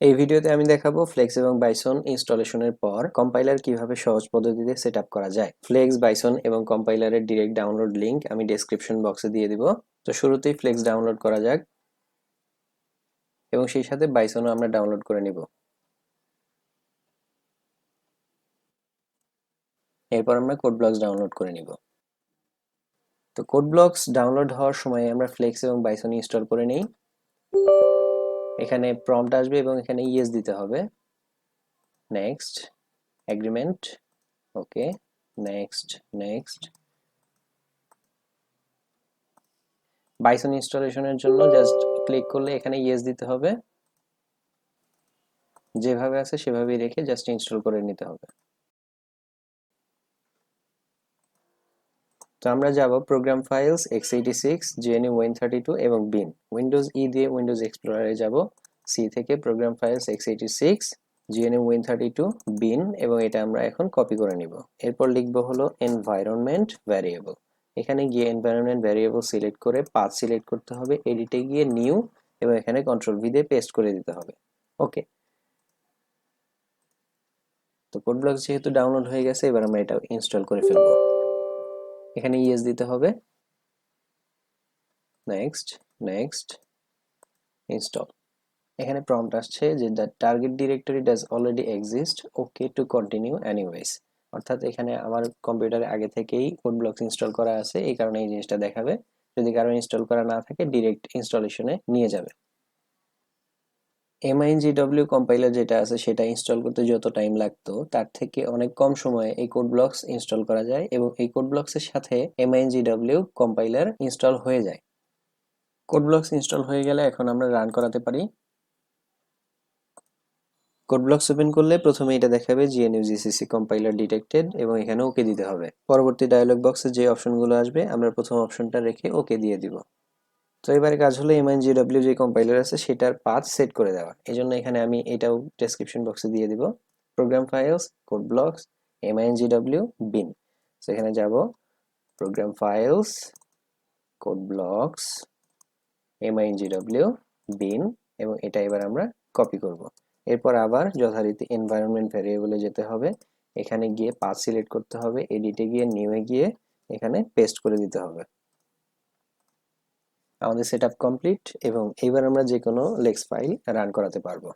এই ভিডিওতে আমি দেখাবো ফ্লেক্স এবং বাইসন ইনস্টলেশনের পর কম্পাইলার কিভাবে সহজ পদ্ধতিতে সেটআপ করা যায়। ফ্লেক্স, বাইসন এবং কম্পাইলারের ডিরেক্ট ডাউনলোড লিংক আমি ডেসক্রিপশন বক্সে দিয়ে দিব। তো শুরুতেই ফ্লেক্স ডাউনলোড করা যাক এবং সেই সাথে বাইসনও আমরা ডাউনলোড করে নিব। এরপর আমরা কোডব্লকস ডাউনলোড করে নিব। তো কোডব্লকস ডাউনলোড হওয়ার সময় আমরা ফ্লেক্স এবং বাইসন ইনস্টল করে নেই। এখানে প্রম্পট আসবে এবং এখানে ইয়েস দিতে হবে। নেক্সট, এগ্রিমেন্ট, ওকে, নেক্সট, নেক্সট। বাইসন ইনস্টলেশনের জন্য জাস্ট ক্লিক করলে এখানে ইয়েস দিতে হবে, যেভাবে আছে সেভাবেই রেখে জাস্ট ইনস্টল করে নিতে হবে। তো আমরা যাব program files, x86, GNU Win32 এবং বিন। উইন্ডোজ ই দিয়ে উইন্ডোজ এক্সপ্লোরারে যাব। সি থেকে program files x86, GNU Win32, বিন, এবং এটা আমরা এখন কপি করে নিব। এরপর লিখব হলো এনভায়রনমেন্ট ভ্যারিয়েবল। এখানে গিয়ে এনভায়রনমেন্ট ভ্যারিয়েবল সিলেক্ট করে পাথ সিলেক্ট করতে হবে, এডিটে গিয়ে নিউ এবং এখানে কন্ট্রোল ভি দিয়ে পেস্ট করে দিতে হবে। ওকে, তো কোডব্লকস যেহেতু ডাউনলোড হয়ে গেছে, এবার আমরা এটা ইনস্টল করে ফেলবো। এখানে ইয়েস দিতে হবে, নেক্সট, নেক্সট, ইনস্টল। এখানে প্রম্পট আসছে যে the target directory does already exist, okay to continue anyways. অর্থাৎ এখানে আমার কম্পিউটারে আগে থেকেই কোডব্লকস ইনস্টল করা আছে, এই কারণে এই জিনিসটা দেখাবে। যদি কারো ইনস্টল করা না থাকে ডিরেক্ট ইনস্টলেশনে নিয়ে যাবে। MinGW কম্পাইলার যেটা আছে সেটা ইনস্টল করতে যত টাইম লাগতো তার থেকে অনেক কম সময়ে এই কোডব্লকস ইনস্টল করা যায় এবং এই কোডব্লকসের সাথে MinGW কম্পাইলার ইনস্টল হয়ে যায়। কোডব্লকস ইনস্টল হয়ে গেলে এখন আমরা রান করাতে পারি। কোডব্লকস ওপেন করলে প্রথমে এটা দেখাবে GNU GCC কম্পাইলার ডিটেক্টেড এবং এখানে ওকে দিতে হবে। পরবর্তী ডায়লগ বক্সে যে অপশনগুলো আসবে আমরা প্রথম অপশনটা রেখে ওকে দিয়ে দিব। তো এবারে কাজ হলো MinGW যে কম্পাইলার আছে সেটার পাথ সেট করে দেওয়া। এজন্য এখানে আমি এটাও ডেসক্রিপশন বক্সে দিয়ে দিব। প্রোগ্রাম ফাইলস, কোডব্লকস, MinGW, বিন। তো এখানে যাব প্রোগ্রাম ফাইলস, কোডব্লকস, MinGW, বিন, এবং এটা এবার আমরা কপি করব। এরপর আবার যথারীতি এনভায়রনমেন্ট ভ্যারিয়েবলে যেতে হবে, এখানে গিয়ে পাথ সিলেক্ট করতে হবে, এডিটে গিয়ে নিউয়ে গিয়ে এখানে পেস্ট করে দিতে হবে। আমাদের সেটআপ কমপ্লিট এবং এবার আমরা যে কোনো লেক্স ফাইল রান করাতে পারবো।